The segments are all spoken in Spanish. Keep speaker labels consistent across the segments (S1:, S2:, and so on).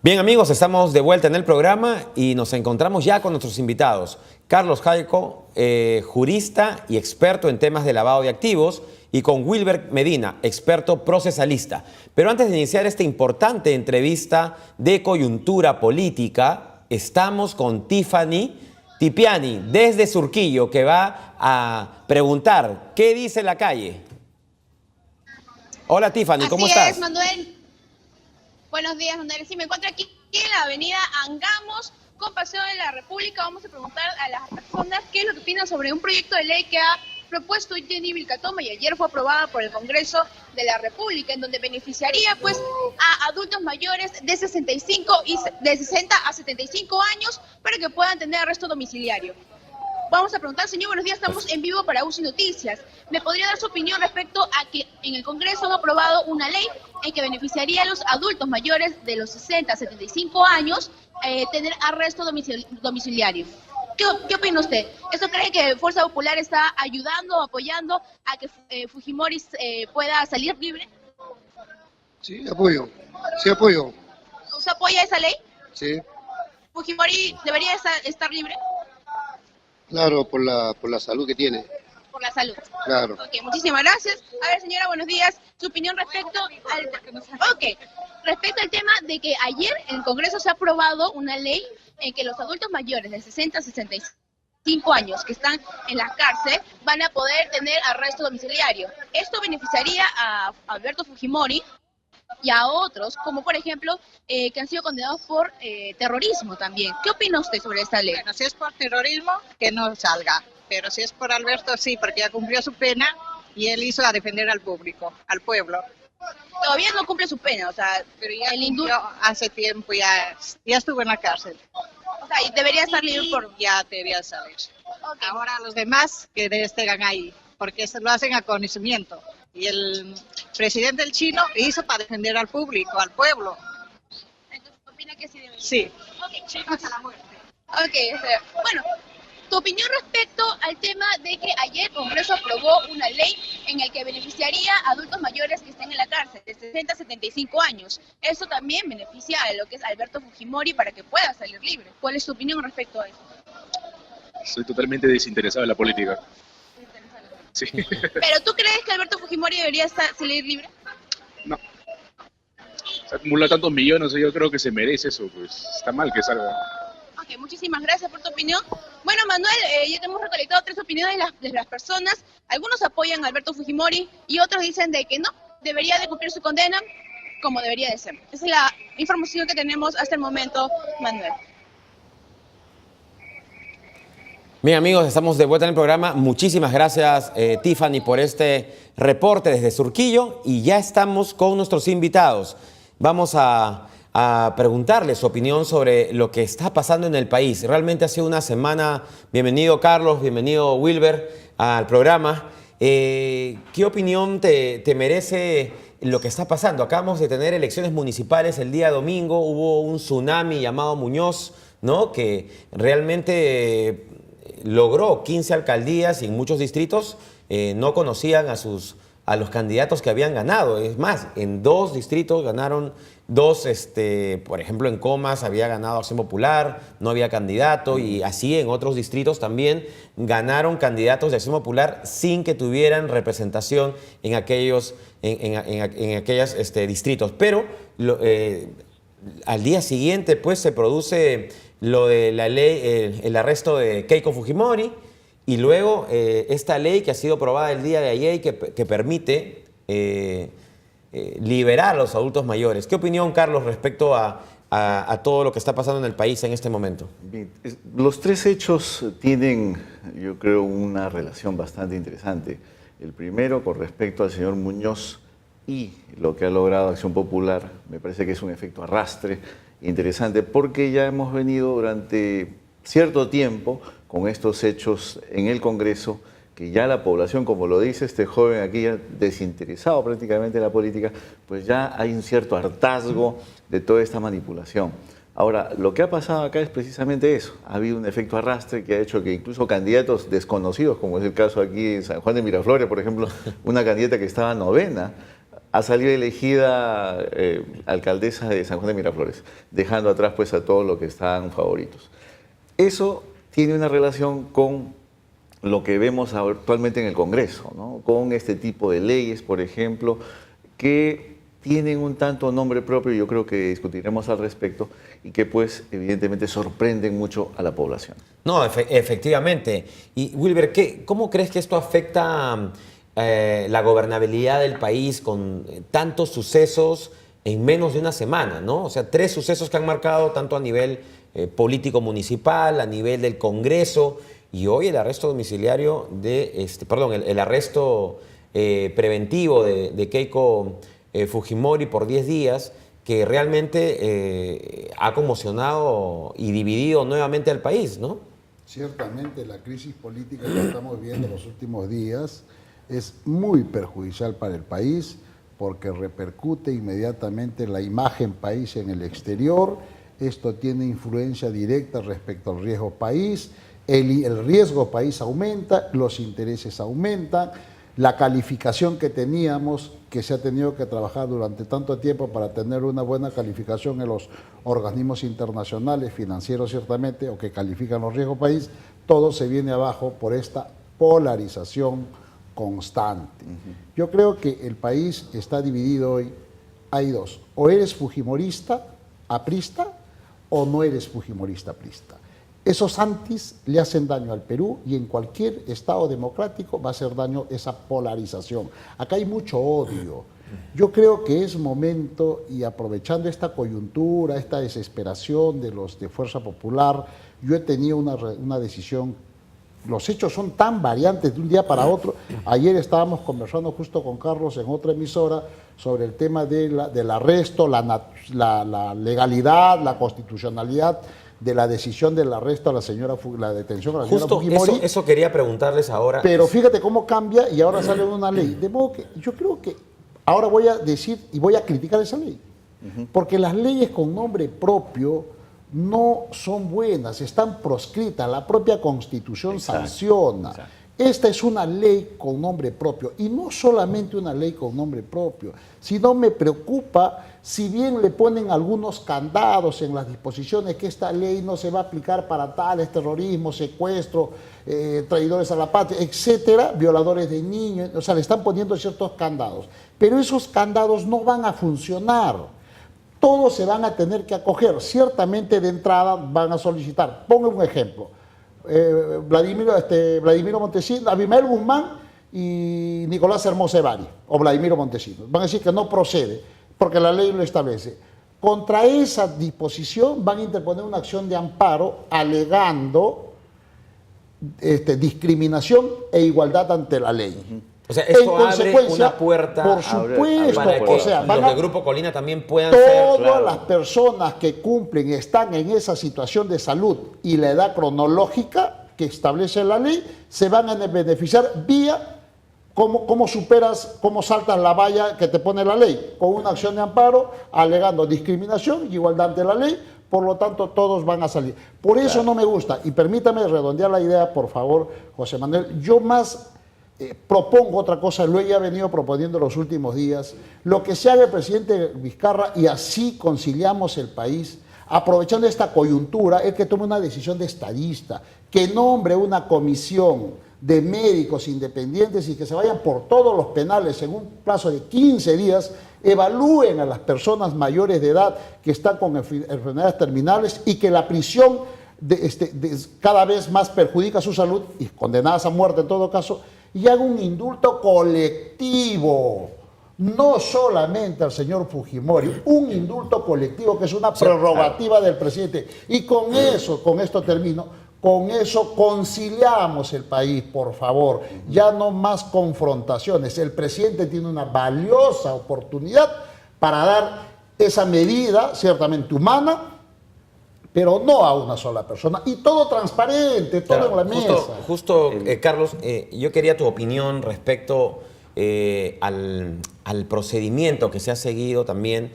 S1: Bien amigos, estamos de vuelta en el programa y nos encontramos ya con nuestros invitados. Carlos Jaico, jurista y experto en temas de lavado de activos, y con Wilber Medina, experto procesalista. Pero antes de iniciar esta importante entrevista de coyuntura política, estamos con Tiffany Tipiani desde Surquillo, que va a preguntar ¿qué dice la calle? Hola Tiffany, ¿cómo estás?
S2: Así es, Manuel. Buenos días, Manuel. Sí, me encuentro aquí en la avenida Angamos, con Paseo de la República. Vamos a preguntar a las personas qué es lo que opinan sobre un proyecto de ley que ha propuesto Jenny Vilcatoma y ayer fue aprobada por el Congreso de la República, en donde beneficiaría pues a adultos mayores de 65 y de 60 a 75 años para que puedan tener arresto domiciliario. Vamos a preguntar, señor, buenos días, estamos en vivo para UCI Noticias. ¿Me podría dar su opinión respecto a que en el Congreso han aprobado una ley en que beneficiaría a los adultos mayores de los 60 a 75 años tener arresto domiciliario? ¿Qué opina usted? ¿Eso cree que Fuerza Popular está ayudando o apoyando a que Fujimori pueda salir libre?
S3: Sí, apoyo. Sí, apoyo.
S2: ¿Usted apoya esa ley?
S3: Sí,
S2: ¿Fujimori debería estar libre?
S3: claro, por la salud que tiene.
S2: Por la salud.
S3: Claro.
S2: Ok, muchísimas gracias. A ver, señora, buenos días. Su opinión respecto respecto al tema de que ayer en el Congreso se ha aprobado una ley en que los adultos mayores de 60 a 65 años que están en la cárcel van a poder tener arresto domiciliario. Esto beneficiaría a Alberto Fujimori y a otros, como por ejemplo, que han sido condenados por terrorismo también. ¿Qué opina usted sobre esta ley?
S4: Bueno, si es por terrorismo, que no salga. Pero si es por Alberto, sí, porque ya cumplió su pena y él hizo a defender al público, al pueblo.
S2: Todavía no cumple su pena, o sea,
S4: Pero ya
S2: el
S4: cumplió hace tiempo, ya estuvo en la cárcel.
S2: o sea, y debería estar libre por...
S4: Ya debería salir.
S2: Okay.
S4: Ahora los demás que estén ahí, porque eso lo hacen a conocimiento. Y el presidente del chino hizo para defender al público, al pueblo.
S2: Entonces, ¿opina que sí debería?
S4: Sí.
S2: Ok,
S4: Hasta la muerte.
S2: ok, bueno, tu opinión respecto al tema de que ayer el Congreso aprobó una ley en el que beneficiaría a adultos mayores que estén en la cárcel de 60 a 75 años. Eso también beneficia a lo que es Alberto Fujimori para que pueda salir libre. ¿Cuál es tu opinión respecto a eso?
S5: Soy totalmente desinteresado en la política. Sí.
S2: ¿Pero tú crees que Alberto Fujimori debería salir libre?
S5: No. Se acumula tantos millones, yo creo que se merece eso, pues está mal que salga.
S2: Ok, muchísimas gracias por tu opinión. Bueno, Manuel, ya te hemos recolectado 3 opiniones de las personas. Algunos apoyan a Alberto Fujimori y otros dicen de que no, debería de cumplir su condena como debería de ser. Esa es la información que tenemos hasta el momento, Manuel.
S1: Bien amigos, estamos de vuelta en el programa. Muchísimas gracias Tiffany por este reporte desde Surquillo y ya estamos con nuestros invitados. Vamos a preguntarles su opinión sobre lo que está pasando en el país. Realmente ha sido una semana. Bienvenido Carlos, bienvenido Wilber al programa. ¿Qué opinión te merece lo que está pasando? Acabamos de tener elecciones municipales el día domingo. Hubo un tsunami llamado Muñoz, ¿no? Que realmente logró 15 alcaldías y en muchos distritos no conocían a los candidatos que habían ganado. Es más, en 2 distritos ganaron 2, por ejemplo en Comas había ganado Acción Popular, no había candidato, y así en otros distritos también ganaron candidatos de Acción Popular sin que tuvieran representación en aquellos distritos. Pero al día siguiente pues se produce lo de la ley, el arresto de Keiko Fujimori, y luego esta ley que ha sido aprobada el día de ayer que permite liberar a los adultos mayores. ¿Qué opinión, Carlos, respecto a todo lo que está pasando en el país en este momento?
S6: Bien, los 3 hechos tienen, yo creo, una relación bastante interesante. El primero, con respecto al señor Muñoz y lo que ha logrado Acción Popular, me parece que es un efecto arrastre interesante, porque ya hemos venido durante cierto tiempo con estos hechos en el Congreso, que ya la población, como lo dice este joven aquí, ya desinteresado prácticamente en la política, pues ya hay un cierto hartazgo de toda esta manipulación. Ahora, lo que ha pasado acá es precisamente eso. Ha habido un efecto arrastre que ha hecho que incluso candidatos desconocidos, como es el caso aquí en San Juan de Miraflores, por ejemplo, una candidata que estaba novena, ha salido elegida alcaldesa de San Juan de Miraflores, dejando atrás pues a todos los que estaban favoritos. Eso tiene una relación con lo que vemos actualmente en el Congreso, ¿no? Con este tipo de leyes, por ejemplo, que tienen un tanto nombre propio, yo creo que discutiremos al respecto, y que pues evidentemente sorprenden mucho a la población.
S1: No, efectivamente. Y Wilber, ¿cómo crees que esto afecta la gobernabilidad del país con tantos sucesos en menos de una semana, ¿no? O sea, 3 sucesos que han marcado tanto a nivel político municipal, a nivel del Congreso, y hoy el arresto domiciliario el arresto preventivo de Keiko Fujimori por 10 días, que realmente ha conmocionado y dividido nuevamente al país, ¿no?
S7: Ciertamente la crisis política que estamos viendo en los últimos días es muy perjudicial para el país porque repercute inmediatamente en la imagen país en el exterior. Esto tiene influencia directa respecto al riesgo país. El riesgo país aumenta, los intereses aumentan, la calificación que teníamos, que se ha tenido que trabajar durante tanto tiempo para tener una buena calificación en los organismos internacionales, financieros ciertamente, o que califican los riesgos país, todo se viene abajo por esta polarización constante. Yo creo que el país está dividido hoy, hay dos, o eres fujimorista, aprista, o no eres fujimorista, aprista. Esos antis le hacen daño al Perú y en cualquier Estado democrático va a hacer daño esa polarización. Acá hay mucho odio. Yo creo que es momento, y aprovechando esta coyuntura, esta desesperación de los de Fuerza Popular, yo he tenido una decisión. Los hechos son tan variantes de un día para otro. Ayer estábamos conversando justo con Carlos en otra emisora sobre el tema del arresto, la legalidad, la constitucionalidad de la decisión del arresto a la detención a la señora Fujimori.
S1: Justo eso quería preguntarles ahora.
S7: Pero fíjate cómo cambia y ahora sale una ley. De modo que yo creo que ahora voy a decir y voy a criticar esa ley. Porque las leyes con nombre propio no son buenas, están proscritas, la propia Constitución sanciona. Exacto. Esta es una ley con nombre propio, y no solamente una ley con nombre propio, sino me preocupa, si bien le ponen algunos candados en las disposiciones, que esta ley no se va a aplicar para tales, terrorismo, secuestro, traidores a la patria, etcétera, violadores de niños, o sea, le están poniendo ciertos candados, pero esos candados no van a funcionar. Todos se van a tener que acoger, ciertamente de entrada van a solicitar. Pongo un ejemplo, Vladimiro Montesinos, Abimael Guzmán y Nicolás Hermosa Ebari, o Vladimiro Montesinos. Van a decir que no procede, porque la ley lo establece. Contra esa disposición van a interponer una acción de amparo alegando discriminación e igualdad ante la ley.
S1: O sea, esto abre una puerta,
S7: por supuesto,
S1: para que
S7: o sea,
S1: los del Grupo Colina también puedan
S7: todas las personas que cumplen, están en esa situación de salud y la edad cronológica que establece la ley, se van a beneficiar vía cómo superas, cómo saltas la valla que te pone la ley, con una acción de amparo alegando discriminación y igualdad ante la ley. Por lo tanto, todos van a salir. Por eso no me gusta, y permítame redondear la idea, por favor, José Manuel, yo más propongo otra cosa, lo he ya venido proponiendo los últimos días, lo que se haga el presidente Vizcarra, y así conciliamos el país, aprovechando esta coyuntura, es que tome una decisión de estadista, que nombre una comisión de médicos independientes y que se vayan por todos los penales en un plazo de 15 días, evalúen a las personas mayores de edad que están con enfermedades terminales y que la prisión cada vez más perjudica su salud y condenadas a muerte en todo caso, y haga un indulto colectivo, no solamente al señor Fujimori, un indulto colectivo que es una prerrogativa del presidente. Y con esto termino, con eso conciliamos el país, por favor. Ya no más confrontaciones. El presidente tiene una valiosa oportunidad para dar esa medida, ciertamente humana, pero no a una sola persona. Y todo transparente, todo en la mesa.
S1: Carlos, yo quería tu opinión respecto al procedimiento que se ha seguido también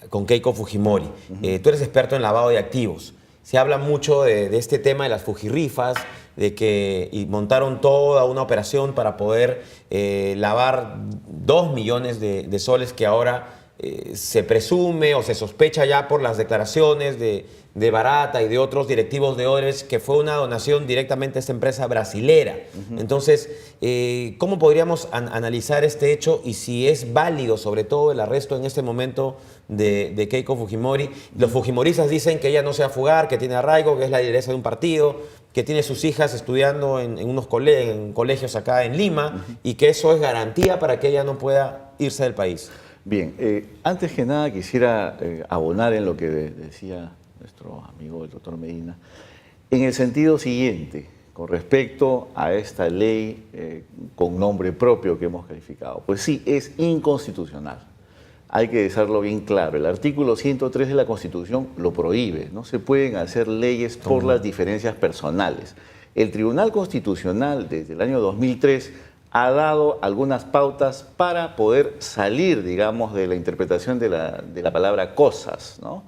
S1: con Keiko Fujimori. Tú eres experto en lavado de activos. se habla mucho de este tema de las fujirrifas, y montaron toda una operación para poder lavar 2 millones de soles que ahora se presume o se sospecha ya por las declaraciones de Barata y de otros directivos de Odebrecht que fue una donación directamente a esta empresa brasilera. Entonces, ¿cómo podríamos analizar este hecho y si es válido sobre todo el arresto en este momento de Keiko Fujimori? Los fujimoristas dicen que ella no se va a fugar, que tiene arraigo, que es la lideresa de un partido, que tiene sus hijas estudiando en colegios acá en Lima y que eso es garantía para que ella no pueda irse del país.
S6: Bien, antes que nada quisiera abonar en lo que decía nuestro amigo el doctor Medina, en el sentido siguiente, con respecto a esta ley con nombre propio que hemos calificado. Pues sí, es inconstitucional. Hay que dejarlo bien claro. El artículo 103 de la Constitución lo prohíbe. No se pueden hacer leyes por las diferencias personales. El Tribunal Constitucional, desde el año 2003, ha dado algunas pautas para poder salir, digamos, de la interpretación de la palabra cosas, ¿no?,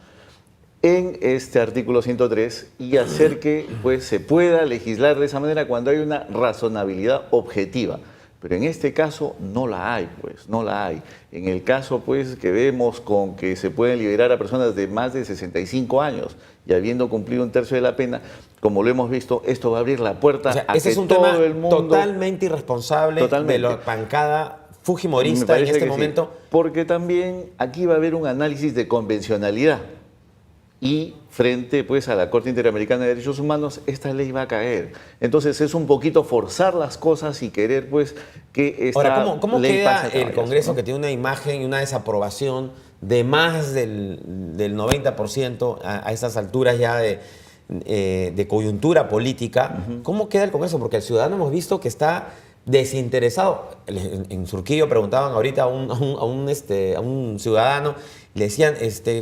S6: en este artículo 103 y hacer que pues, se pueda legislar de esa manera cuando hay una razonabilidad objetiva. Pero en este caso no la hay, pues, no la hay. En el caso, pues, que vemos con que se pueden liberar a personas de más de 65 años y habiendo cumplido un tercio de la pena, como lo hemos visto, esto va a abrir la puerta a
S1: ese
S6: que
S1: es un
S6: todo
S1: tema
S6: el mundo...
S1: totalmente irresponsable de la bancada fujimorista en este momento.
S6: Sí, porque también aquí va a haber un análisis de convencionalidad. Y frente pues, a la Corte Interamericana de Derechos Humanos, esta ley va a caer. Entonces es un poquito forzar las cosas y querer pues, que esta
S1: Ahora, ¿cómo
S6: ley
S1: queda
S6: pase a
S1: el
S6: caballos,
S1: Congreso,
S6: ¿no?,
S1: que tiene una imagen y una desaprobación de más del 90% a estas alturas ya de coyuntura política? ¿Cómo queda el Congreso? Porque el ciudadano hemos visto que está desinteresado. En Surquillo preguntaban ahorita a un ciudadano, le decían,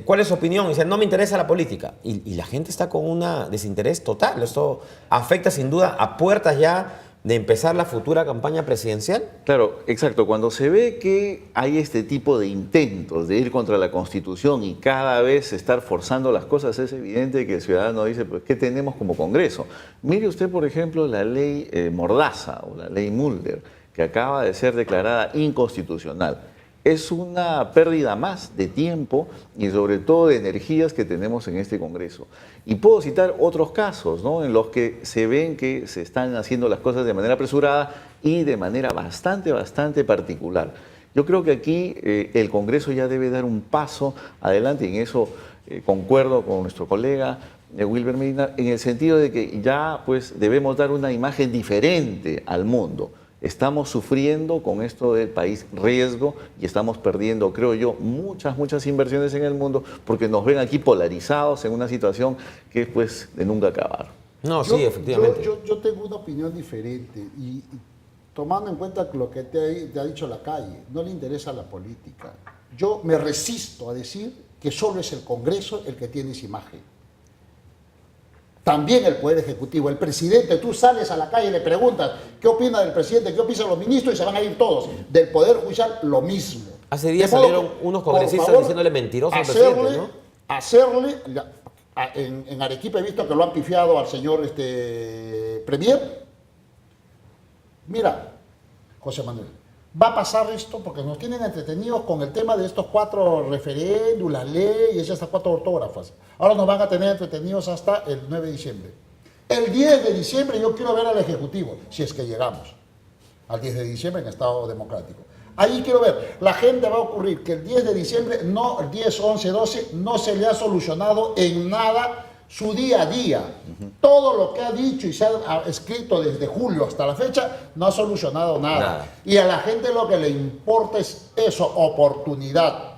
S1: ¿cuál es su opinión? Y decían, no me interesa la política. Y la gente está con un desinterés total. Esto afecta sin duda a puertas ya de empezar la futura campaña presidencial.
S6: Claro, exacto. Cuando se ve que hay este tipo de intentos de ir contra la Constitución y cada vez estar forzando las cosas, es evidente que el ciudadano dice, pues, ¿qué tenemos como Congreso? Mire usted, por ejemplo, la ley Mordaza o la ley Mulder, que acaba de ser declarada inconstitucional. Es una pérdida más de tiempo y sobre todo de energías que tenemos en este Congreso. Y puedo citar otros casos, ¿no?, en los que se ven que se están haciendo las cosas de manera apresurada y de manera bastante particular. Yo creo que aquí el Congreso ya debe dar un paso adelante, y en eso concuerdo con nuestro colega Wilber Medina, en el sentido de que ya pues, debemos dar una imagen diferente al mundo. Estamos sufriendo con esto del país riesgo y estamos perdiendo, creo yo, muchas inversiones en el mundo porque nos ven aquí polarizados en una situación que es pues de nunca acabar.
S1: No, sí, efectivamente.
S7: Yo tengo una opinión diferente y tomando en cuenta lo que te ha dicho la calle, no le interesa la política. Yo me resisto a decir que solo es el Congreso el que tiene esa imagen. También el Poder Ejecutivo, el presidente, tú sales a la calle y le preguntas qué opina del presidente, qué opinan los ministros y se van a ir todos. Del Poder Judicial, lo mismo.
S1: Hace días salieron unos congresistas diciéndole mentiroso al presidente, ¿no?
S7: En Arequipa he visto que lo han pifiado al señor Premier. Mira, José Manuel, va a pasar esto porque nos tienen entretenidos con el tema de estos 4 referéndums, la ley y estas 4 ortógrafas. Ahora nos van a tener entretenidos hasta el 9 de diciembre. El 10 de diciembre yo quiero ver al Ejecutivo, si es que llegamos al 10 de diciembre en Estado Democrático. Ahí quiero ver, la gente va a ocurrir que el 10 de diciembre, no, el 10, 11, 12, no se le ha solucionado en nada su día a día. Todo lo que ha dicho y se ha escrito desde julio hasta la fecha no ha solucionado nada. Y a la gente lo que le importa es eso, oportunidad.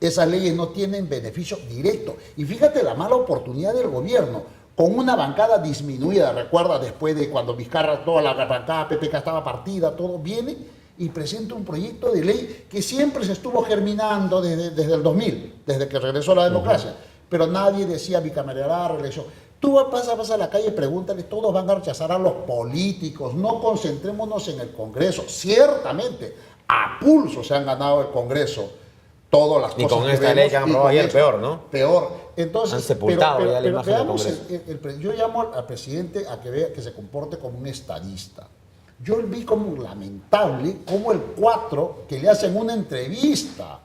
S7: Esas leyes no tienen beneficio directo. Y fíjate la mala oportunidad del gobierno, con una bancada disminuida. Recuerda, después de cuando Vizcarra, toda la bancada PPK estaba partida, todo viene y presenta un proyecto de ley que siempre se estuvo germinando desde el 2000, desde que regresó la democracia. Pero nadie decía bicameralidad, reelección. Tú vas a la calle y pregúntale, todos van a rechazar a los políticos. No concentrémonos en el Congreso. Ciertamente, a pulso se han ganado el Congreso todas las cosas.
S1: Y con esta ley que han aprobado ayer, peor, ¿no?
S7: Peor. Entonces,
S1: Han sepultado ya la
S7: pero
S1: imagen del
S7: veamos
S1: Congreso.
S7: yo llamo al presidente a que vea que se comporte como un estadista. Yo vi como lamentable como el 4, que le hacen una entrevista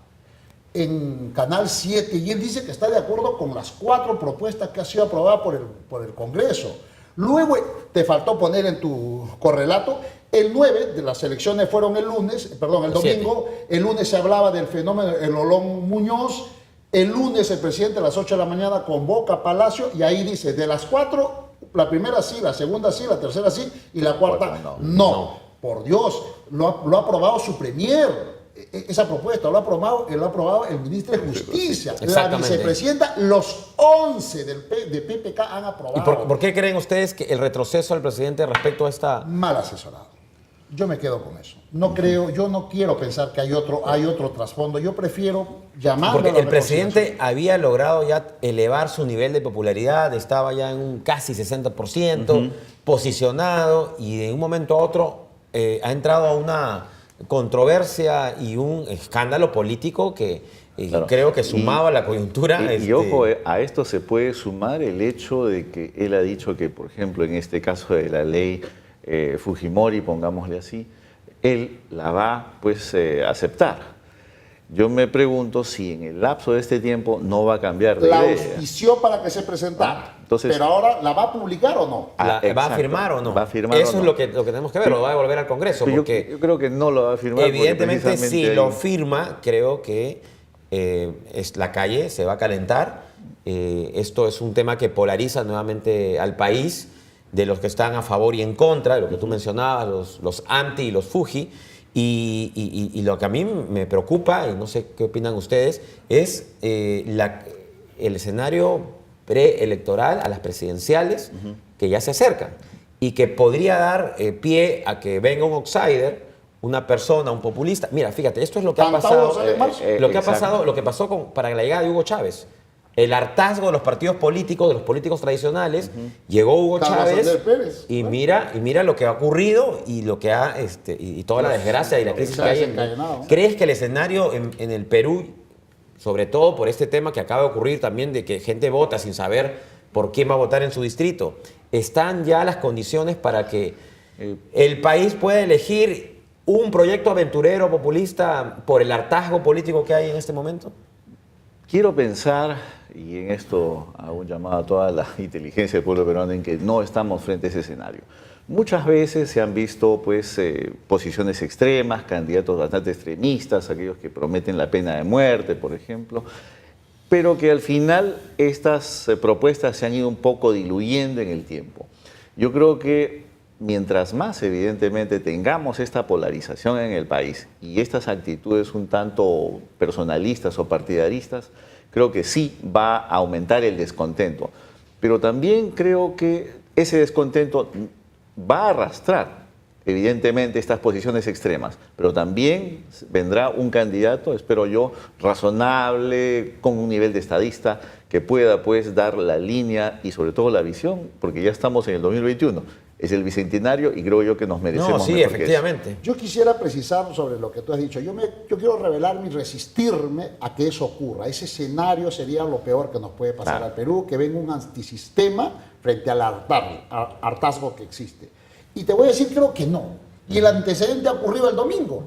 S7: en Canal 7 y él dice que está de acuerdo con las 4 propuestas que ha sido aprobada por el Congreso. Luego te faltó poner en tu correlato el 9 de las elecciones fueron el domingo. El lunes se hablaba del fenómeno el Olón Muñoz. El lunes el presidente a las 8 de la mañana convoca a Palacio y ahí dice, de las 4, la primera sí, la segunda sí, la tercera sí y la cuarta no. Por Dios, lo ha aprobado su premier. Esa propuesta lo ha aprobado el ministro de Justicia, la vicepresidenta, los 11 de PPK han aprobado.
S1: ¿Y por qué creen ustedes que el retroceso del presidente respecto a esta...
S7: Mal asesorado. Yo me quedo con eso. Yo no quiero pensar que hay otro trasfondo. Yo prefiero llamar.
S1: Porque el presidente había logrado ya elevar su nivel de popularidad, estaba ya en un casi 60%, posicionado, y de un momento a otro ha entrado a una controversia y un escándalo político que creo que sumaba la coyuntura.
S6: Y ojo, a esto se puede sumar el hecho de que él ha dicho que, por ejemplo, en este caso de la ley Fujimori, pongámosle así, él la va pues a aceptar. Yo me pregunto si en el lapso de este tiempo no va a cambiar de idea.
S7: La auspició para que se presentara.
S6: Entonces,
S7: pero ahora, ¿la va a publicar o no?
S1: ¿Va a firmar o no?
S6: ¿Va a firmar
S1: Eso
S6: o no?
S1: es lo que tenemos que ver, lo va a devolver al Congreso. Porque
S6: yo creo que no lo va a firmar.
S1: Evidentemente, si lo firma, creo que la calle se va a calentar. Esto es un tema que polariza nuevamente al país, de los que están a favor y en contra, de lo que tú mencionabas, los anti y los Fuji. Y lo que a mí me preocupa, y no sé qué opinan ustedes, es el escenario preelectoral a las presidenciales que ya se acercan y que podría dar pie a que venga un outsider, una persona, un populista. Mira, fíjate, esto es lo que ha pasado, lo que pasó para la llegada de Hugo Chávez. El hartazgo de los partidos políticos, de los políticos tradicionales, llegó Hugo Chávez y mira lo que ha ocurrido y lo que ha y toda la desgracia y la crisis que hay. ¿Crees que el escenario en el Perú, sobre todo por este tema que acaba de ocurrir también de que gente vota sin saber por quién va a votar en su distrito, están ya las condiciones para que el país pueda elegir un proyecto aventurero populista por el hartazgo político que hay en este momento?
S6: Quiero pensar, y en esto hago un llamado a toda la inteligencia del pueblo peruano, en que no estamos frente a ese escenario. Muchas veces se han visto pues, posiciones extremas, candidatos bastante extremistas, aquellos que prometen la pena de muerte, por ejemplo, pero que al final estas propuestas se han ido un poco diluyendo en el tiempo. Yo creo que mientras más evidentemente tengamos esta polarización en el país y estas actitudes un tanto personalistas o partidaristas, creo que sí va a aumentar el descontento. Pero también creo que ese descontento va a arrastrar evidentemente estas posiciones extremas, pero también vendrá un candidato, espero yo, razonable, con un nivel de estadista, que pueda pues dar la línea y sobre todo la visión, porque ya estamos en el 2021. Es el bicentenario y creo yo que nos merecemos.
S1: No, sí, efectivamente.
S7: Yo quisiera precisar sobre lo que tú has dicho. Yo quiero revelarme y resistirme a que eso ocurra. Ese escenario sería lo peor que nos puede pasar al Perú, que venga un antisistema frente al hartazgo que existe. Y te voy a decir, creo que no. Y el antecedente ha ocurrido el domingo.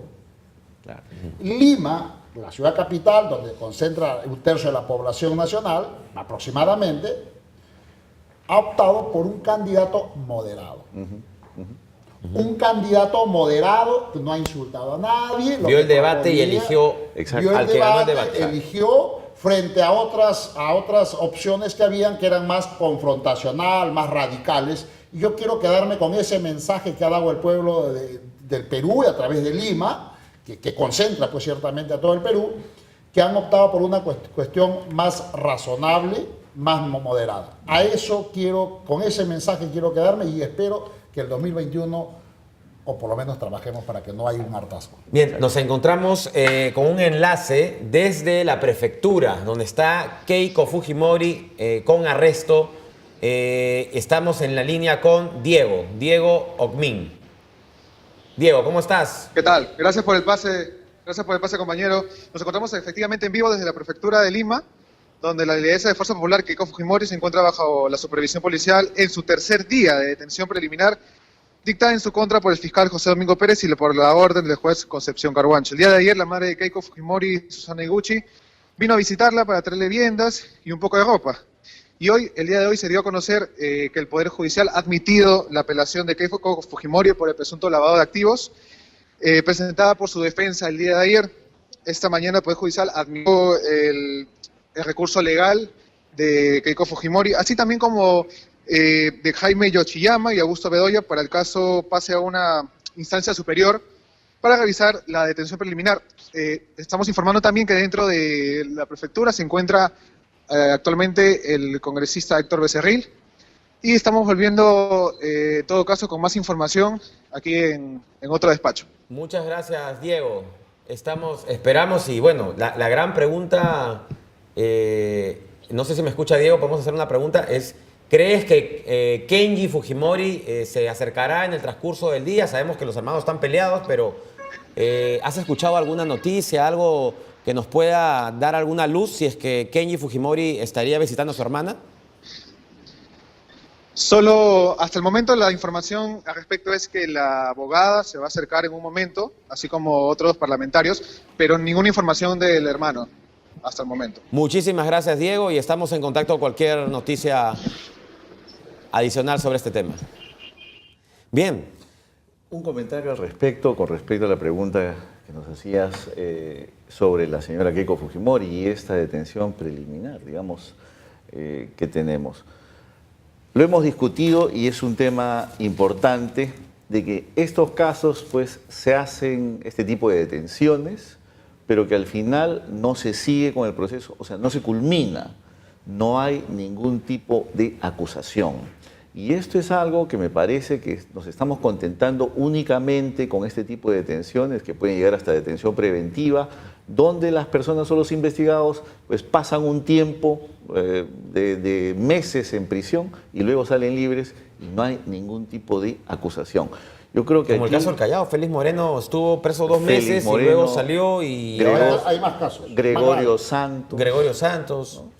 S6: Claro.
S7: Lima, la ciudad capital, donde concentra un tercio de la población nacional, aproximadamente, ha optado por un candidato moderado. Un candidato moderado que no ha insultado a nadie.
S1: Vio el debate y eligió al que ganó el debate.
S7: Eligió frente a otras opciones que habían, que eran más confrontacional, más radicales. Y yo quiero quedarme con ese mensaje que ha dado el pueblo del Perú y a través de Lima, que concentra pues ciertamente a todo el Perú, que han optado por una cuestión más razonable, más moderada. A eso con ese mensaje quiero quedarme y espero que el 2021, o por lo menos trabajemos para que no haya un hartazgo.
S1: Bien, nos encontramos con un enlace desde la prefectura, donde está Keiko Fujimori con arresto. Estamos en la línea con Diego Ocmin. Diego, ¿cómo estás?
S8: ¿Qué tal? Gracias por el pase, compañero. Nos encontramos efectivamente en vivo desde la prefectura de Lima, donde la lideresa de Fuerza Popular, Keiko Fujimori, se encuentra bajo la supervisión policial en su tercer día de detención preliminar, dictada en su contra por el fiscal José Domingo Pérez y por la orden del juez Concepción Carhuancho. El día de ayer, la madre de Keiko Fujimori, Susana Iguchi, vino a visitarla para traerle viandas y un poco de ropa. Y hoy, el día de hoy, se dio a conocer que el Poder Judicial ha admitido la apelación de Keiko Fujimori por el presunto lavado de activos, presentada por su defensa el día de ayer. Esta mañana el Poder Judicial admitió el recurso legal de Keiko Fujimori, así también como de Jaime Yoshiyama y Augusto Bedoya, para el caso pase a una instancia superior para revisar la detención preliminar. Estamos informando también que dentro de la prefectura se encuentra actualmente el congresista Héctor Becerril, y estamos volviendo, todo caso, con más información aquí en otro despacho.
S1: Muchas gracias, Diego. Esperamos y bueno, la gran pregunta, no sé si me escucha Diego, podemos hacer una pregunta, es, ¿crees que Kenji Fujimori se acercará en el transcurso del día? Sabemos que los hermanos están peleados, pero ¿has escuchado alguna noticia, algo que nos pueda dar alguna luz si es que Kenji Fujimori estaría visitando a su hermana?
S8: Solo hasta el momento la información al respecto es que la abogada se va a acercar en un momento, así como otros parlamentarios, pero ninguna información del hermano hasta el momento.
S1: Muchísimas gracias, Diego, y estamos en contacto con cualquier noticia adicional sobre este tema. Bien.
S6: Un comentario al respecto, con respecto a la pregunta que nos hacías sobre la señora Keiko Fujimori y esta detención preliminar, digamos, que tenemos. Lo hemos discutido y es un tema importante de que estos casos, pues, se hacen este tipo de detenciones, pero que al final no se sigue con el proceso, o sea, no se culmina, no hay ningún tipo de acusación. Y esto es algo que me parece que nos estamos contentando únicamente con este tipo de detenciones, que pueden llegar hasta detención preventiva, donde las personas o los investigados pues pasan un tiempo de meses en prisión y luego salen libres y no hay ningún tipo de acusación. Yo creo que
S1: como
S6: aquí,
S1: el caso del Callao, Félix Moreno estuvo preso 2 meses
S6: Moreno,
S1: y luego salió y
S7: ahora hay más casos.
S6: Gregorio Santos,
S1: ¿no?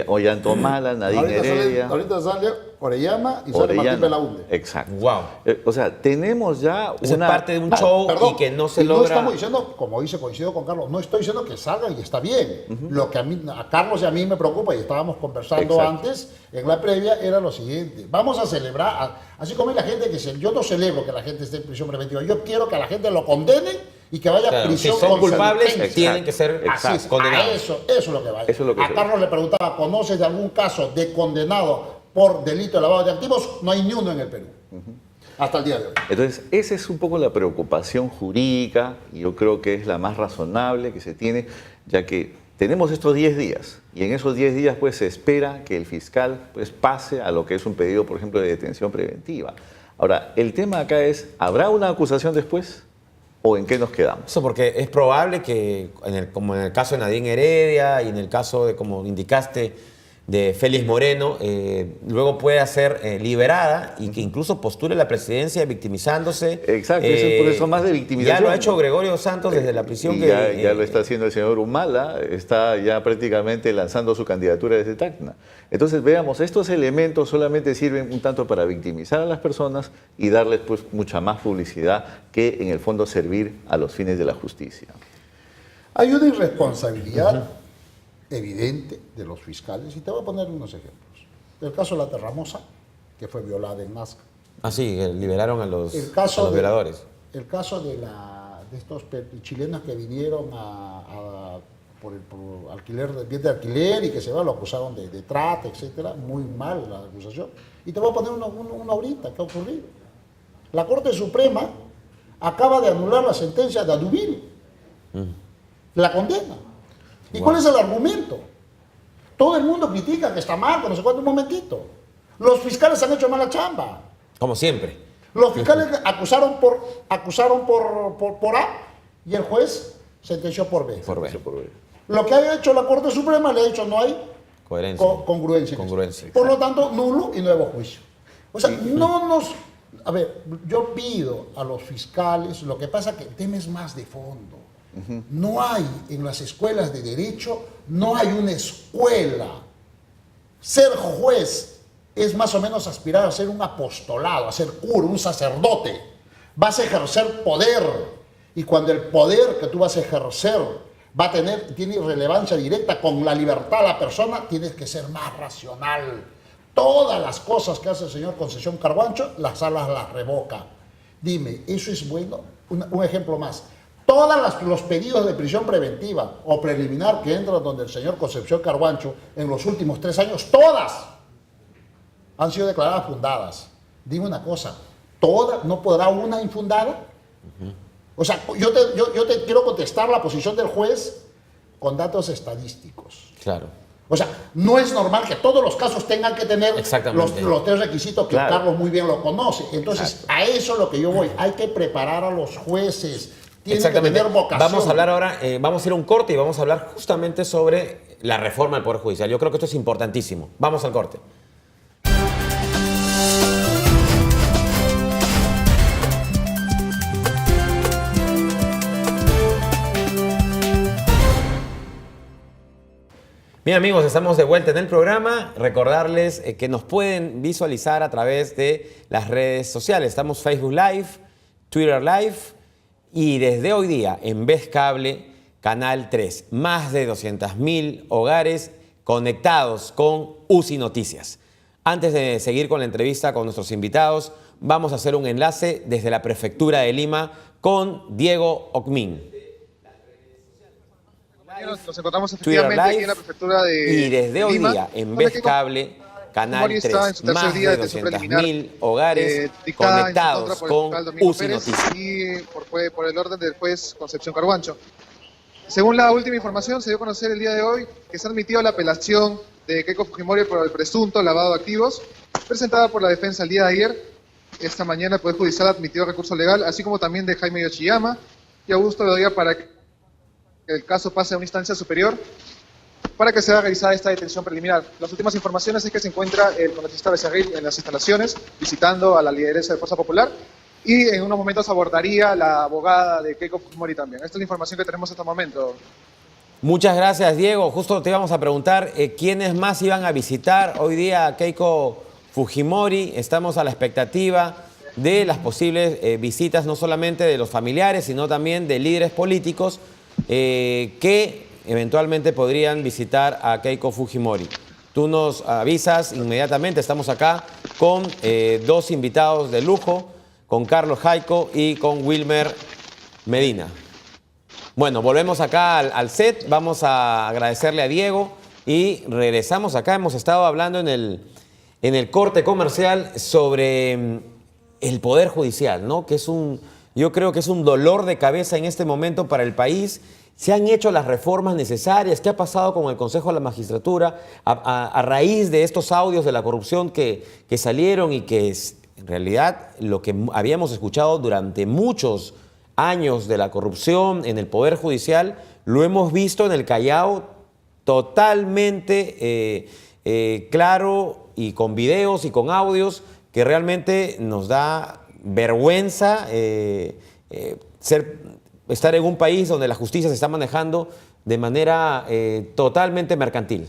S6: Ollantomala, Nadine Heredia.
S7: Ahorita sale Orellana y sale Martín Belaúnde.
S6: Exacto.
S1: Wow.
S6: O sea, tenemos ya
S1: Esa es parte de un show y que no se logra.
S7: No estamos diciendo, como dice, coincido con Carlos, no estoy diciendo que salgan y está bien. Lo que a Carlos y a mí me preocupa, y estábamos conversando antes, en la previa, era lo siguiente. Vamos a celebrar, así como hay la gente que yo no celebro que la gente esté en prisión preventiva, yo quiero que a la gente lo condenen y que vaya a prisión.
S1: Si son culpables,
S7: sentencia.
S1: tienen que ser condenados.
S7: Eso es lo que vaya.
S6: Eso es lo que
S7: a Carlos le preguntaba, ¿conoces de algún caso de condenado por delito de lavado de activos? No hay ni uno en el Perú. Hasta el día de hoy.
S6: Entonces, esa es un poco la preocupación jurídica, y yo creo que es la más razonable que se tiene, ya que tenemos estos 10 días, y en esos 10 días pues se espera que el fiscal pues pase a lo que es un pedido, por ejemplo, de detención preventiva. Ahora, el tema acá es, ¿habrá una acusación después? ¿O en qué nos quedamos?
S1: Eso porque es probable que, como en el caso de Nadine Heredia y en el caso de, como indicaste, de Félix Moreno, luego pueda ser liberada y que incluso postule la presidencia victimizándose.
S6: Exacto, es el proceso más de victimización.
S1: Ya lo ha hecho Gregorio Santos desde la prisión.
S6: Y ya lo está haciendo el señor Humala, está ya prácticamente lanzando su candidatura desde Tacna. Entonces, veamos, estos elementos solamente sirven un tanto para victimizar a las personas y darles pues mucha más publicidad que en el fondo servir a los fines de la justicia.
S7: Hay una irresponsabilidad evidente de los fiscales, y te voy a poner unos ejemplos. El caso de la Terramosa, que fue violada en Nazca.
S1: Ah, sí, liberaron a los violadores.
S7: El caso de estos chilenos que vinieron por alquiler, bien de alquiler, y que lo acusaron de trata, etcétera. Muy mal la acusación. Y te voy a poner una ahorita que ha ocurrido. La Corte Suprema acaba de anular la sentencia de Aduvil. La condena. ¿Y cuál es el argumento? Todo el mundo critica que está mal, que no sé cuánto, un momentito. Los fiscales han hecho mala chamba.
S1: Como siempre.
S7: Los fiscales acusaron por A y el juez sentenció por B.
S1: Por B.
S7: Lo que ha hecho la Corte Suprema le ha dicho no hay
S1: congruencia.
S7: Por lo tanto, nulo y nuevo juicio. O sea, A ver, yo pido a los fiscales, lo que pasa que el tema es más de fondo. No hay en las escuelas de derecho, no hay una escuela. Ser juez es más o menos aspirar a ser un apostolado, a ser cura, un sacerdote. Vas a ejercer poder, y cuando el poder que tú vas a ejercer tiene relevancia directa con la libertad de la persona, tienes que ser más racional. Todas las cosas que hace el señor Concepción Carhuancho, las salas las revoca. Dime, ¿eso es bueno? Un ejemplo más. Todos los pedidos de prisión preventiva o preliminar que entran donde el señor Concepción Carhuancho en los últimos 3 años, todas han sido declaradas fundadas. Dime una cosa, ¿todas? ¿No podrá una infundada? O sea, yo te quiero contestar la posición del juez con datos estadísticos.
S1: Claro.
S7: O sea, no es normal que todos los casos tengan que tener los 3 requisitos que
S6: Claro.
S7: Carlos muy bien lo conoce. Entonces,
S1: Exacto.
S7: a eso es lo que yo voy. Hay que preparar a los jueces. Tienen que
S1: Exactamente.
S7: tener vocación.
S1: Vamos a hablar ahora, vamos a ir a un corte y vamos a hablar justamente sobre la reforma del Poder Judicial. Yo creo que esto es importantísimo. Vamos al corte. Bien amigos, estamos de vuelta en el programa. Recordarles que nos pueden visualizar a través de las redes sociales. Estamos Facebook Live, Twitter Live y desde hoy día en Vez Cable, Canal 3. Más de 200.000 hogares conectados con UCI Noticias. Antes de seguir con la entrevista con nuestros invitados, vamos a hacer un enlace desde la Prefectura de Lima con Diego Ocmin.
S8: Nos encontramos
S1: Twitter
S8: efectivamente aquí
S1: Live
S8: en la prefectura de
S1: y desde hoy
S8: Lima,
S1: día en
S8: donde
S1: Vez
S8: Keiko
S1: Cable, Canal
S8: Fujimori está en
S1: 3,
S8: su tercer
S1: más
S8: día
S1: de
S8: de detención preliminar,
S1: 200.000 hogares
S8: dictada en su
S1: conectados
S8: contra por el
S1: con
S8: fiscal Domingo
S1: UCI
S8: Pérez
S1: Noticias.
S8: y por el orden del juez Concepción Carhuancho. Según la última información, se dio a conocer el día de hoy que se ha admitido la apelación de Keiko Fujimori por el presunto lavado de activos, presentada por la defensa el día de ayer. Esta mañana el Poder Judicial admitió recurso legal, así como también de Jaime Yoshiyama y Augusto Bedoya para que el caso pase a una instancia superior para que sea realizada esta detención preliminar. Las últimas informaciones es que se encuentra el congresista Becerril en las instalaciones, visitando a la lideresa de Fuerza Popular, y en unos momentos abordaría la abogada de Keiko Fujimori también. Esta es la información que tenemos hasta el momento.
S1: Muchas gracias, Diego. Justo te íbamos a preguntar quiénes más iban a visitar hoy día a Keiko Fujimori. Estamos a la expectativa de las posibles visitas, no solamente de los familiares, sino también de líderes políticos que eventualmente podrían visitar a Keiko Fujimori. Tú nos avisas inmediatamente. Estamos acá con 2 invitados de lujo, con Carlos Jaico y con Wilmer Medina. Bueno, volvemos acá al set. Vamos a agradecerle a Diego y regresamos acá. Hemos estado hablando en el corte comercial sobre el Poder Judicial, ¿no? Que yo creo que es un dolor de cabeza en este momento para el país. Se han hecho las reformas necesarias. ¿Qué ha pasado con el Consejo de la Magistratura a raíz de estos audios de la corrupción que salieron y que es, en realidad, lo que habíamos escuchado durante muchos años de la corrupción en el Poder Judicial, lo hemos visto en el Callao totalmente claro y con videos y con audios que realmente nos da vergüenza estar en un país donde la justicia se está manejando de manera totalmente mercantil.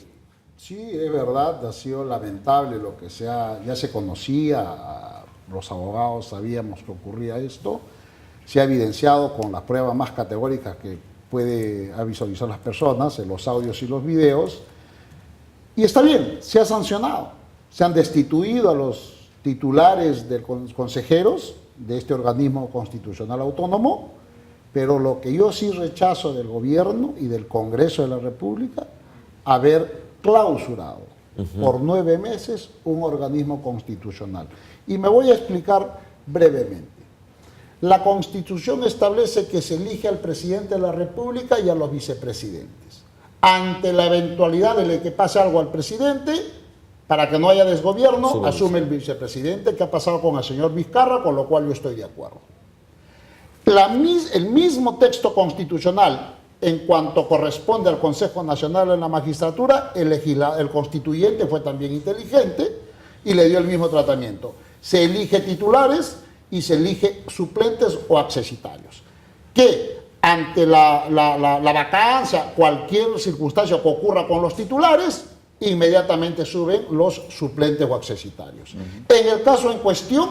S7: Sí, es verdad, ha sido lamentable lo que ya se conocía, los abogados sabíamos que ocurría esto, se ha evidenciado con las pruebas más categóricas que puede visualizar las personas, en los audios y los videos, y está bien, se ha sancionado, se han destituido a los titulares de consejeros de este organismo constitucional autónomo, pero lo que yo sí rechazo del gobierno y del Congreso de la República, haber clausurado por 9 meses un organismo constitucional. Y me voy a explicar brevemente. La Constitución establece que se elige al presidente de la República y a los vicepresidentes. Ante la eventualidad de que pase algo al presidente, para que no haya desgobierno, asume el vicepresidente, que ha pasado con el señor Vizcarra, con lo cual yo estoy de acuerdo. El mismo texto constitucional, en cuanto corresponde al Consejo Nacional de la Magistratura, el constituyente fue también inteligente y le dio el mismo tratamiento. Se elige titulares y se elige suplentes o accesitarios. Que ante la vacancia, cualquier circunstancia que ocurra con los titulares, inmediatamente suben los suplentes o accesitarios. En el caso en cuestión,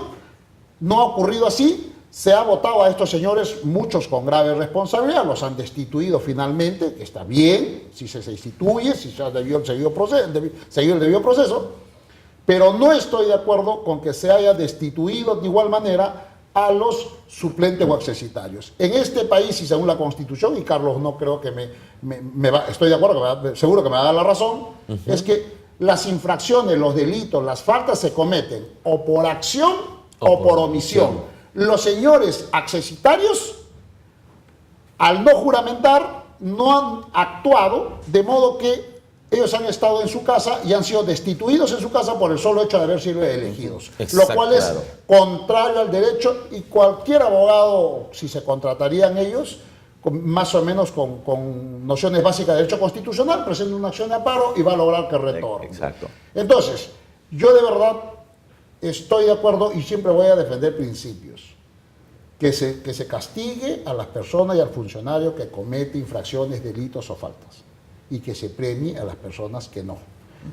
S7: no ha ocurrido así. Se ha votado a estos señores, muchos con grave responsabilidad, los han destituido finalmente, que está bien, si se destituye, si se ha seguido el debido proceso, pero no estoy de acuerdo con que se haya destituido de igual manera a los suplentes o accesitarios. En este país, y según la Constitución, y Carlos no creo que estoy de acuerdo, seguro que me va a dar la razón, es que las infracciones, los delitos, las faltas se cometen o por acción o por omisión. Los señores accesitarios, al no juramentar, no han actuado, de modo que ellos han estado en su casa y han sido destituidos en su casa por el solo hecho de haber sido elegidos. Lo cual es contrario al derecho, y cualquier abogado, si se contratarían ellos, más o menos con nociones básicas de derecho constitucional, presenta una acción de amparo y va a lograr que retorne.
S6: Exacto. Entonces,
S7: yo de verdad estoy de acuerdo y siempre voy a defender principios. Que se castigue a las personas y al funcionario que comete infracciones, delitos o faltas, y que se premie a las personas que no.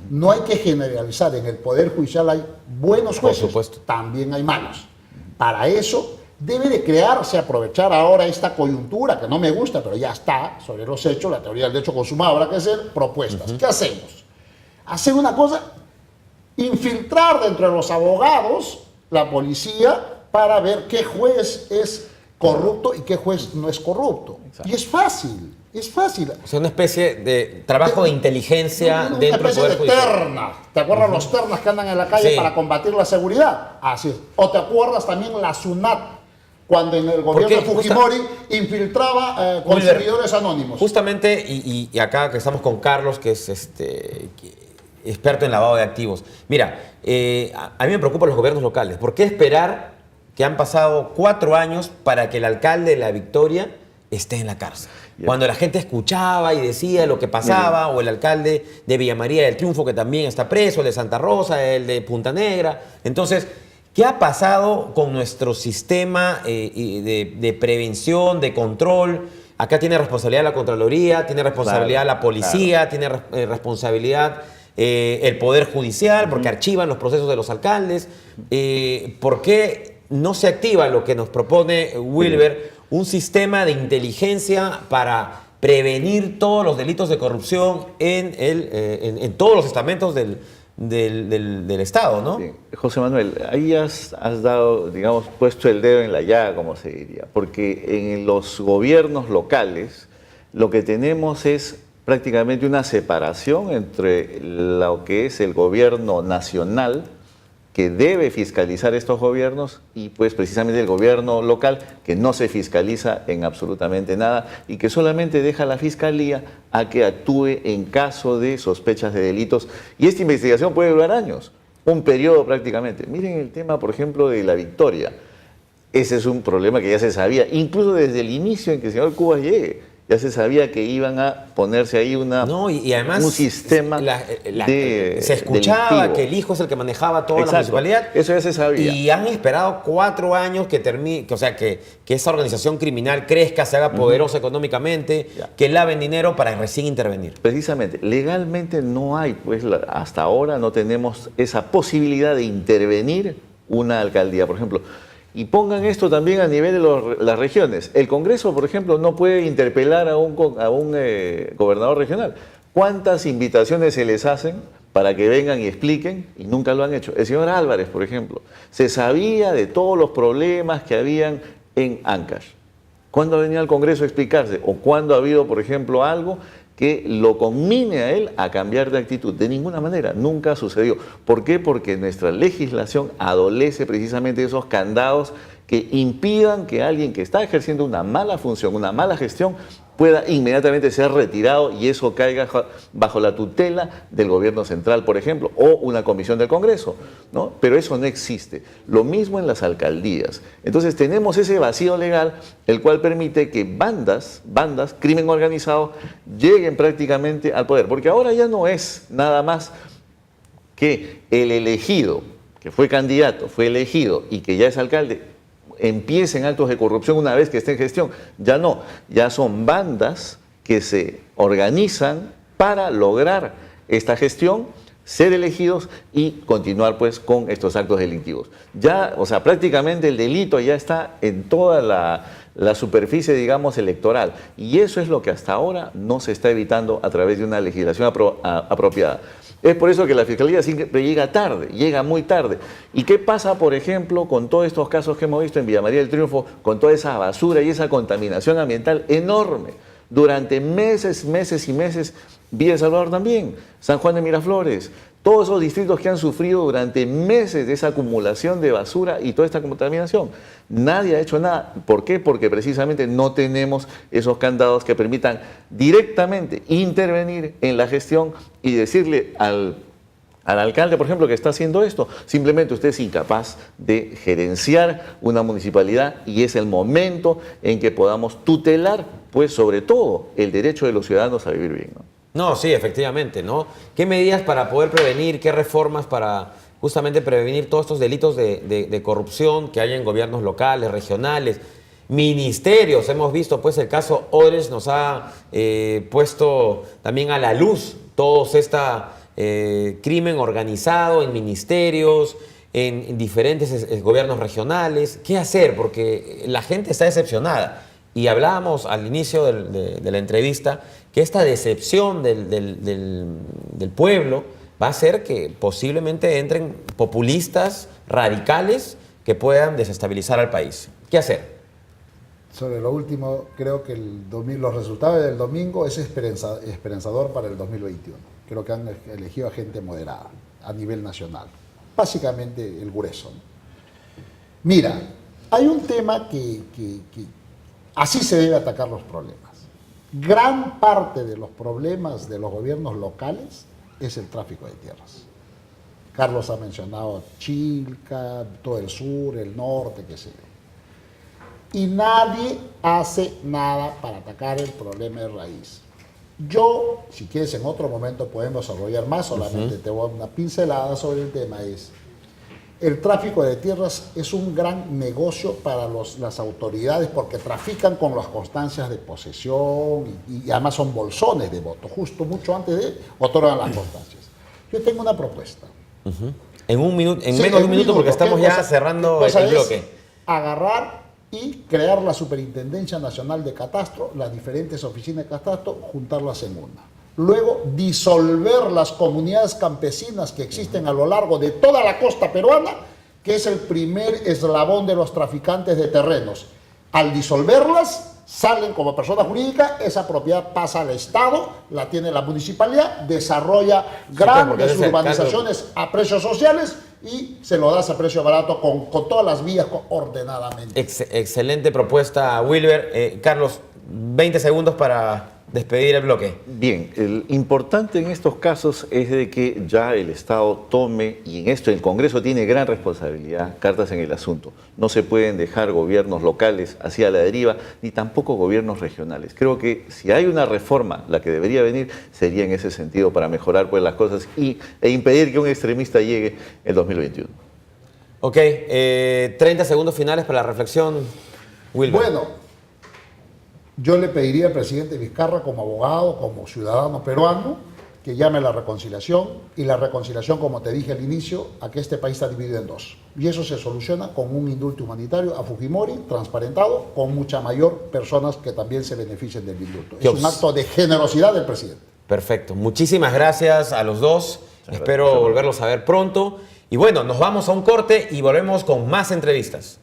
S7: No hay que generalizar. En el Poder Judicial hay buenos jueces, por supuesto, también hay malos. Para eso debe de crearse, aprovechar ahora esta coyuntura, que no me gusta, pero ya está, sobre los hechos, la teoría del derecho consumado, habrá que hacer propuestas. ¿Qué hacemos? Hacer una cosa, infiltrar dentro de los abogados la policía para ver qué juez es corrupto y qué juez no es corrupto. Exacto. Y es fácil, es fácil.
S1: O sea, una especie de trabajo de inteligencia dentro del Poder Judicial.
S7: Terna. ¿Te acuerdas los ternas que andan en la calle para combatir la seguridad? Así es. O te acuerdas también la SUNAT, cuando en el gobierno de Fujimori infiltraba consumidores anónimos.
S1: Justamente, y acá que estamos con Carlos, que es experto en lavado de activos. Mira, a mí me preocupan los gobiernos locales. ¿Por qué esperar que han pasado 4 años para que el alcalde de La Victoria esté en la cárcel? Cuando la gente escuchaba y decía lo que pasaba, o el alcalde de Villa María del Triunfo, que también está preso, el de Santa Rosa, el de Punta Negra. Entonces, ¿qué ha pasado con nuestro sistema de prevención, de control? Acá tiene responsabilidad la Contraloría, tiene responsabilidad la policía, tiene responsabilidad el Poder Judicial, porque archivan los procesos de los alcaldes. ¿Por qué no se activa lo que nos propone Wilber, un sistema de inteligencia para prevenir todos los delitos de corrupción en todos los estamentos del Estado, ¿no?
S6: Bien. José Manuel, ahí has dado, digamos, puesto el dedo en la llaga, como se diría, porque en los gobiernos locales lo que tenemos es prácticamente una separación entre lo que es el gobierno nacional, que debe fiscalizar estos gobiernos, y pues precisamente el gobierno local, que no se fiscaliza en absolutamente nada y que solamente deja a la fiscalía a que actúe en caso de sospechas de delitos. Y esta investigación puede durar años, un periodo prácticamente. Miren el tema, por ejemplo, de La Victoria. Ese es un problema que ya se sabía, incluso desde el inicio en que el señor Cubas llegue. Ya se sabía que iban a ponerse ahí y además, un sistema
S1: se escuchaba delictivo, que el hijo es el que manejaba toda la municipalidad.
S6: Eso ya se sabía.
S1: Y han esperado 4 años que termine, o sea, que esa organización criminal crezca, se haga poderosa económicamente, que laven dinero para recién intervenir.
S6: Precisamente, legalmente no hay, pues hasta ahora no tenemos esa posibilidad de intervenir una alcaldía, por ejemplo. Y pongan esto también a nivel de las regiones. El Congreso, por ejemplo, no puede interpelar a un gobernador regional. ¿Cuántas invitaciones se les hacen para que vengan y expliquen? Y nunca lo han hecho. El señor Álvarez, por ejemplo, se sabía de todos los problemas que habían en Ancash. ¿Cuándo venía al Congreso a explicarse? ¿O cuándo ha habido, por ejemplo, algo que lo conmine a él a cambiar de actitud? De ninguna manera, nunca sucedió. ¿Por qué? Porque nuestra legislación adolece precisamente de esos candados que impidan que alguien que está ejerciendo una mala función, una mala gestión, pueda inmediatamente ser retirado y eso caiga bajo la tutela del gobierno central, por ejemplo, o una comisión del Congreso, ¿no? Pero eso no existe. Lo mismo en las alcaldías. Entonces tenemos ese vacío legal, el cual permite que bandas, crimen organizado, lleguen prácticamente al poder. Porque ahora ya no es nada más que el elegido, que fue candidato, fue elegido y que ya es alcalde, empiecen actos de corrupción una vez que esté en gestión. Ya no, ya son bandas que se organizan para lograr esta gestión, ser elegidos y continuar pues con estos actos delictivos. Ya, o sea, prácticamente el delito ya está en toda la superficie, digamos, electoral. Y eso es lo que hasta ahora no se está evitando a través de una legislación apropiada. Es por eso que la Fiscalía siempre llega tarde, llega muy tarde. ¿Y qué pasa, por ejemplo, con todos estos casos que hemos visto en Villa María del Triunfo, con toda esa basura y esa contaminación ambiental enorme? Durante meses, meses y meses, Villa El Salvador también, San Juan de Miraflores, todos esos distritos que han sufrido durante meses de esa acumulación de basura y toda esta contaminación. Nadie ha hecho nada. ¿Por qué? Porque precisamente no tenemos esos candados que permitan directamente intervenir en la gestión y decirle al alcalde, por ejemplo, que está haciendo esto, simplemente usted es incapaz de gerenciar una municipalidad y es el momento en que podamos tutelar, pues sobre todo, el derecho de los ciudadanos a vivir bien, ¿no?
S1: No, sí, efectivamente, ¿no? ¿Qué medidas para poder prevenir, qué reformas para justamente prevenir todos estos delitos de corrupción que hay en gobiernos locales, regionales, ministerios? Hemos visto, pues, el caso Odebrecht nos ha puesto también a la luz todo crimen organizado en ministerios, en diferentes gobiernos regionales. ¿Qué hacer? Porque la gente está decepcionada. Y hablábamos al inicio de la entrevista que esta decepción del pueblo va a hacer que posiblemente entren populistas radicales que puedan desestabilizar al país. ¿Qué hacer?
S7: Sobre lo último, creo que los resultados del domingo es esperanzador para el 2021. Creo que han elegido a gente moderada a nivel nacional. Básicamente el grueso, ¿no? Mira, hay un tema que así se debe atacar los problemas. Gran parte de los problemas de los gobiernos locales es el tráfico de tierras. Carlos ha mencionado Chilca, todo el sur, el norte, qué sé yo. Y nadie hace nada para atacar el problema de raíz. Yo, si quieres en otro momento podemos desarrollar más, solamente te voy a dar una pincelada sobre el tema. El tráfico de tierras es un gran negocio para las autoridades porque trafican con las constancias de posesión y además son bolsones de voto. Justo mucho antes de otorgan las constancias. Yo tengo una propuesta.
S1: En un minuto, menos de un minuto, porque estamos ya cerrando el bloque.
S7: Agarrar y crear la Superintendencia Nacional de Catastro, las diferentes oficinas de catastro, juntarlas en una. Luego, disolver las comunidades campesinas que existen a lo largo de toda la costa peruana, que es el primer eslabón de los traficantes de terrenos. Al disolverlas, salen como persona jurídica, esa propiedad pasa al Estado, la tiene la municipalidad, desarrolla grandes urbanizaciones a precios sociales y se lo das a precio barato con todas las vías ordenadamente.
S1: Excelente propuesta, Wilber. Carlos, 20 segundos para despedir el bloque.
S6: Bien, el importante en estos casos es de que ya el Estado tome, y en esto el Congreso tiene gran responsabilidad, cartas en el asunto. No se pueden dejar gobiernos locales hacia la deriva, ni tampoco gobiernos regionales. Creo que si hay una reforma, la que debería venir, sería en ese sentido para mejorar pues las cosas e impedir que un extremista llegue el 2021.
S1: Ok, 30 segundos finales para la reflexión, Wilber.
S7: Bueno, yo le pediría al presidente Vizcarra, como abogado, como ciudadano peruano, que llame a la reconciliación. Y la reconciliación, como te dije al inicio, a que este país está dividido en dos. Y eso se soluciona con un indulto humanitario a Fujimori, transparentado, con mucha mayor personas que también se beneficien del indulto. Es un acto de generosidad del presidente.
S1: Perfecto. Muchísimas gracias a los dos. Espero volverlos a ver pronto. Y bueno, nos vamos a un corte y volvemos con más entrevistas.